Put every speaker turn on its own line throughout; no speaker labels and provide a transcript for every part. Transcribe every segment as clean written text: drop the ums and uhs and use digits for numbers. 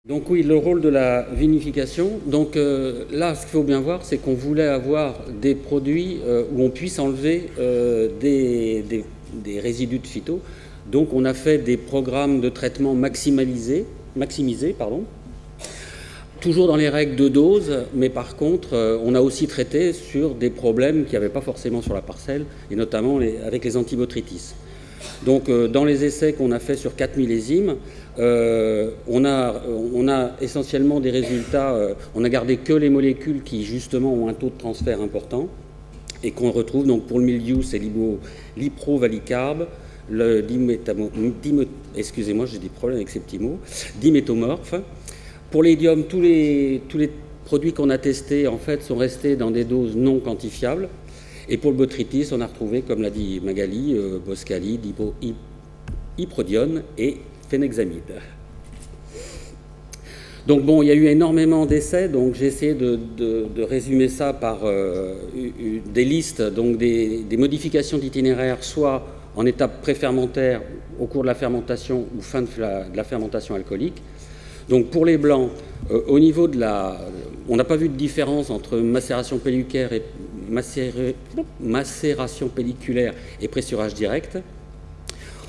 Donc oui, le rôle de la vinification. Donc là, ce qu'il faut bien voir, c'est qu'on voulait avoir des produits où on puisse enlever des résidus de phyto. Donc on a fait des programmes de traitement maximisés, toujours dans les règles de dose, mais par contre, on a aussi traité sur des problèmes qu'il n'y avait pas forcément sur la parcelle, et notamment avec les antibotrytis. Donc dans les essais qu'on a fait sur 4 millésimes, on a essentiellement des résultats, on a gardé que les molécules qui justement ont un taux de transfert important et qu'on retrouve donc pour le mildiou, c'est l'iprovalicarbe, le excusez-moi, j'ai des problèmes avec ces petits mots, diméthomorphe. Pour l'idium, tous les produits qu'on a testés en fait sont restés dans des doses non quantifiables. Et pour le botrytis, on a retrouvé, comme l'a dit Magali, boscalide, iprodione et phénexamide. Donc bon, il y a eu énormément d'essais, donc j'ai essayé de résumer ça par des listes, donc des modifications d'itinéraire, soit en étape préfermentaire, au cours de la fermentation ou fin de la fermentation alcoolique. Donc pour les blancs, au niveau de on n'a pas vu de différence entre macération pelliculaire et pressurage direct.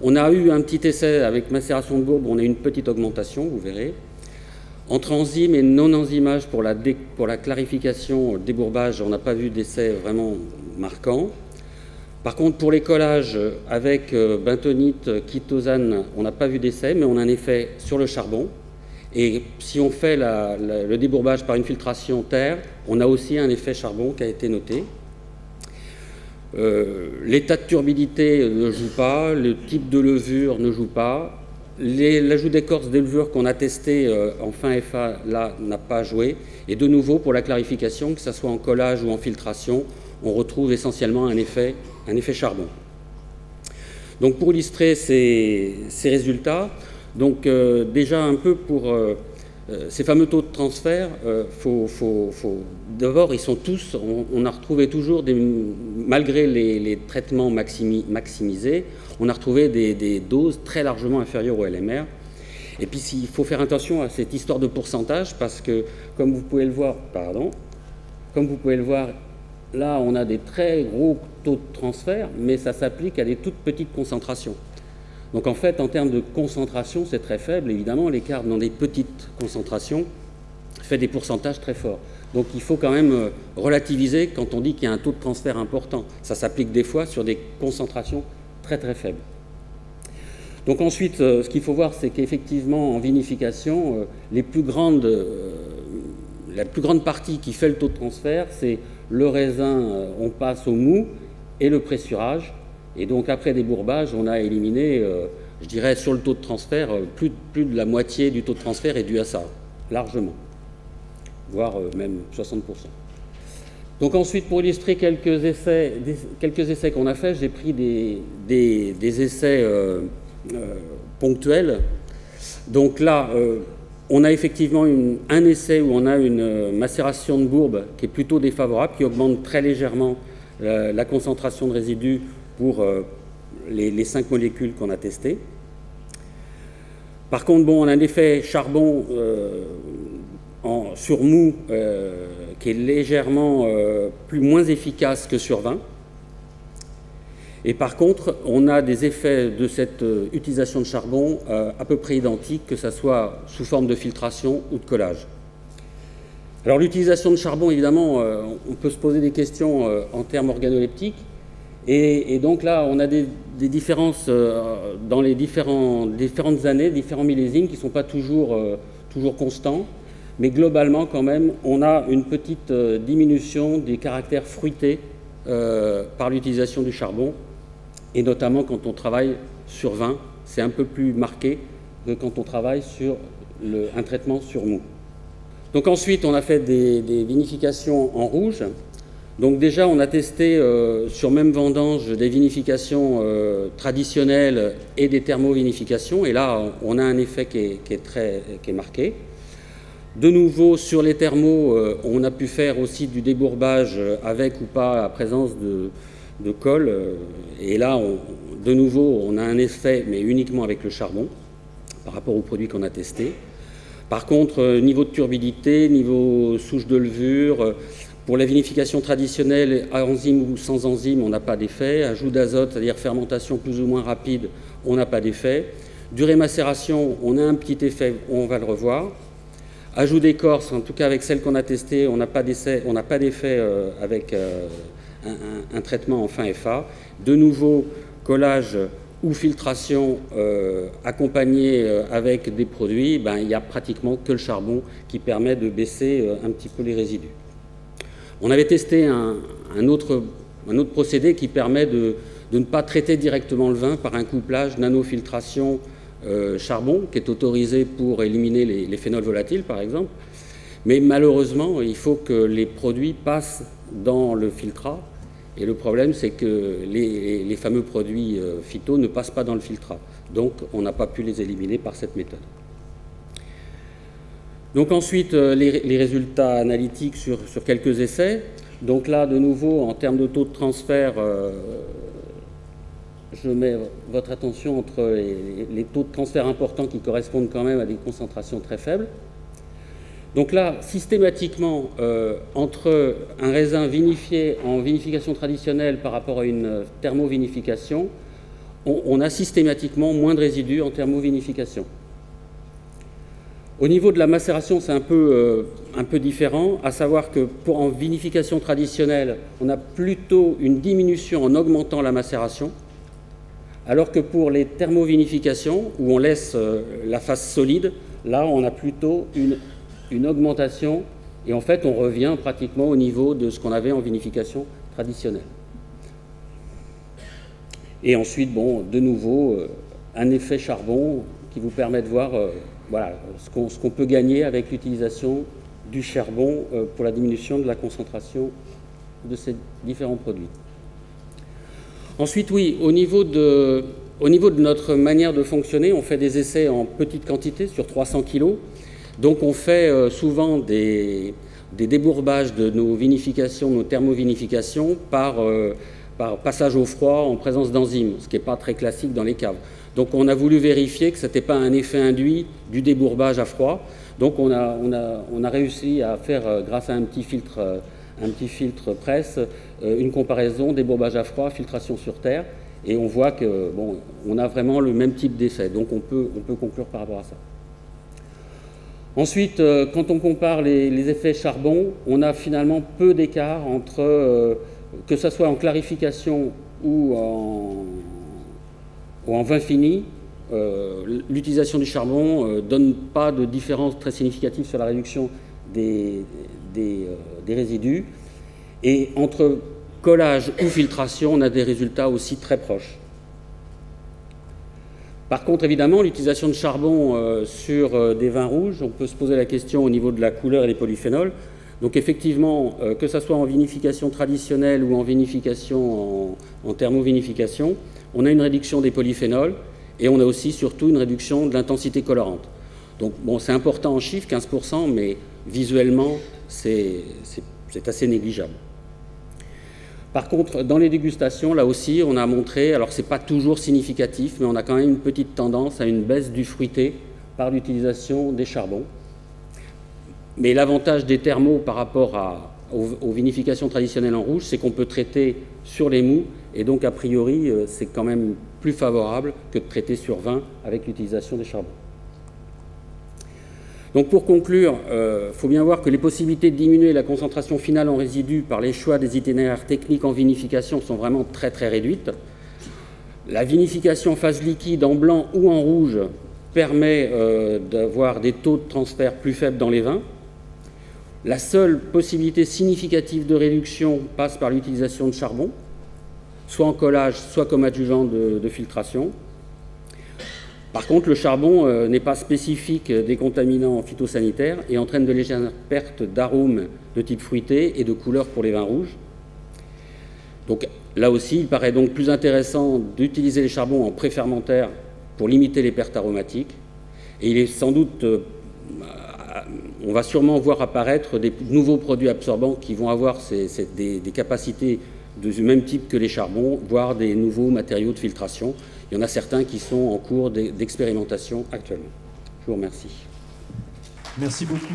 On a eu un petit essai avec macération de bourbe, on a eu une petite augmentation, vous verrez. Entre enzymes et non-enzymage pour la clarification, le débourbage, on n'a pas vu d'essai vraiment marquant. Par contre, pour les collages avec bentonite, chitosane, on n'a pas vu d'essai, mais on a un effet sur le charbon. Et si on fait le débourbage par une filtration terre, on a aussi un effet charbon qui a été noté. L'état de turbidité ne joue pas, le type de levure ne joue pas. L'ajout d'écorce de levure qu'on a testé en fin FA, là, n'a pas joué. Et de nouveau, pour la clarification, que ce soit en collage ou en filtration, on retrouve essentiellement un effet charbon. Donc pour illustrer ces résultats, donc déjà un peu pour ces fameux taux de transfert, d'abord ils sont tous, on a retrouvé toujours, malgré les traitements maximisés, on a retrouvé des doses très largement inférieures au LMR. Et puis il faut faire attention à cette histoire de pourcentage parce que comme vous pouvez le voir, là on a des très gros taux de transfert, mais ça s'applique à des toutes petites concentrations. Donc en fait, en termes de concentration, c'est très faible. Évidemment, l'écart dans des petites concentrations fait des pourcentages très forts. Donc il faut quand même relativiser quand on dit qu'il y a un taux de transfert important. Ça s'applique des fois sur des concentrations très très faibles. Donc ensuite, ce qu'il faut voir, c'est qu'effectivement, en vinification, la plus grande partie qui fait le taux de transfert, c'est le raisin, on passe au mou, et le pressurage. Et donc après débourbage, on a éliminé, je dirais, sur le taux de transfert, plus de la moitié du taux de transfert est dû à ça, largement, voire même 60%. Donc ensuite, pour illustrer quelques essais qu'on a faits, j'ai pris des essais ponctuels. Donc là, on a effectivement un essai où on a une macération de bourbe qui est plutôt défavorable, qui augmente très légèrement la concentration de résidus pour les 5 molécules qu'on a testées. Par contre, bon, on a un effet charbon sur mou qui est légèrement moins efficace que sur vin. Et par contre, on a des effets de cette utilisation de charbon à peu près identiques, que ce soit sous forme de filtration ou de collage. Alors l'utilisation de charbon, évidemment, on peut se poser des questions en termes organoleptiques. Et donc là, on a des différences dans les différentes années, différents millésimes qui ne sont pas toujours constants. Mais globalement, quand même, on a une petite diminution des caractères fruités par l'utilisation du charbon. Et notamment quand on travaille sur vin, c'est un peu plus marqué que quand on travaille sur un traitement sur mou. Donc ensuite, on a fait des vinifications en rouge. Donc déjà, on a testé sur même vendange des vinifications traditionnelles et des thermovinifications. Et là, on a un effet qui est marqué. De nouveau, sur les thermos, on a pu faire aussi du débourbage avec ou pas la présence de colle. Et là, de nouveau, on a un effet, mais uniquement avec le charbon, par rapport aux produits qu'on a testés. Par contre, niveau de turbidité, niveau souche de levure, pour la vinification traditionnelle, enzyme ou sans enzyme, on n'a pas d'effet. Ajout d'azote, c'est-à-dire fermentation plus ou moins rapide, on n'a pas d'effet. Durée macération, on a un petit effet, on va le revoir. Ajout d'écorce, en tout cas avec celle qu'on a testée, on n'a pas d'effet avec un traitement en fin FA. De nouveau, collage ou filtration accompagnée avec des produits, il n'y a pratiquement que le charbon qui permet de baisser un petit peu les résidus. On avait testé un autre procédé qui permet de ne pas traiter directement le vin par un couplage nanofiltration charbon, qui est autorisé pour éliminer les phénols volatiles, par exemple. Mais malheureusement, il faut que les produits passent dans le filtrat. Et le problème, c'est que les fameux produits phyto ne passent pas dans le filtrat. Donc, on n'a pas pu les éliminer par cette méthode. Donc ensuite, les résultats analytiques sur quelques essais. Donc là, de nouveau, en termes de taux de transfert, je mets votre attention entre les taux de transfert importants qui correspondent quand même à des concentrations très faibles. Donc là, systématiquement, entre un raisin vinifié en vinification traditionnelle par rapport à une thermovinification, on a systématiquement moins de résidus en thermovinification. Au niveau de la macération, c'est un peu différent, à savoir que en vinification traditionnelle, on a plutôt une diminution en augmentant la macération, alors que pour les thermovinifications, où on laisse la phase solide, là, on a plutôt une augmentation, et en fait, on revient pratiquement au niveau de ce qu'on avait en vinification traditionnelle. Et ensuite, bon, de nouveau, un effet charbon qui vous permet de voir voilà, ce qu'on peut gagner avec l'utilisation du charbon pour la diminution de la concentration de ces différents produits. Ensuite, oui, au niveau de notre manière de fonctionner, on fait des essais en petite quantité, sur 300 kg. Donc on fait souvent des débourbages de nos vinifications, nos thermovinifications par passage au froid en présence d'enzymes, ce qui n'est pas très classique dans les caves. Donc on a voulu vérifier que ce n'était pas un effet induit du débourbage à froid. Donc on a réussi à faire, grâce à un petit filtre presse, une comparaison débourbage à froid, filtration sur terre, et on voit que bon, on a vraiment le même type d'effet. Donc on peut conclure par rapport à ça. Ensuite, quand on compare les effets charbon, on a finalement peu d'écart entre, que ce soit en clarification ou en vin fini, l'utilisation du charbon ne donne pas de différence très significative sur la réduction des résidus. Et entre collage ou filtration, on a des résultats aussi très proches. Par contre, évidemment, l'utilisation de charbon sur des vins rouges, on peut se poser la question au niveau de la couleur et des polyphénols. Donc effectivement, que ce soit en vinification traditionnelle ou en vinification en thermovinification, on a une réduction des polyphénols et on a aussi surtout une réduction de l'intensité colorante. Donc bon, c'est important en chiffres, 15%, mais visuellement, c'est assez négligeable. Par contre, dans les dégustations, là aussi, on a montré, alors ce n'est pas toujours significatif, mais on a quand même une petite tendance à une baisse du fruité par l'utilisation des charbons. Mais l'avantage des thermos par rapport aux vinifications traditionnelles en rouge, c'est qu'on peut traiter sur les mous, et donc a priori, c'est quand même plus favorable que de traiter sur vin avec l'utilisation des charbons. Donc pour conclure, il faut bien voir que les possibilités de diminuer la concentration finale en résidus par les choix des itinéraires techniques en vinification sont vraiment très très réduites. La vinification en phase liquide en blanc ou en rouge permet d'avoir des taux de transfert plus faibles dans les vins. La seule possibilité significative de réduction passe par l'utilisation de charbon, soit en collage, soit comme adjuvant de filtration. Par contre, le charbon n'est pas spécifique des contaminants phytosanitaires et entraîne de légères pertes d'arômes de type fruité et de couleur pour les vins rouges. Donc là aussi, il paraît donc plus intéressant d'utiliser les charbons en préfermentaire pour limiter les pertes aromatiques. Et il est sans doute, on va sûrement voir apparaître des nouveaux produits absorbants qui vont avoir des capacités du même type que les charbons, voire des nouveaux matériaux de filtration. Il y en a certains qui sont en cours d'expérimentation actuellement. Je vous remercie.
Merci beaucoup.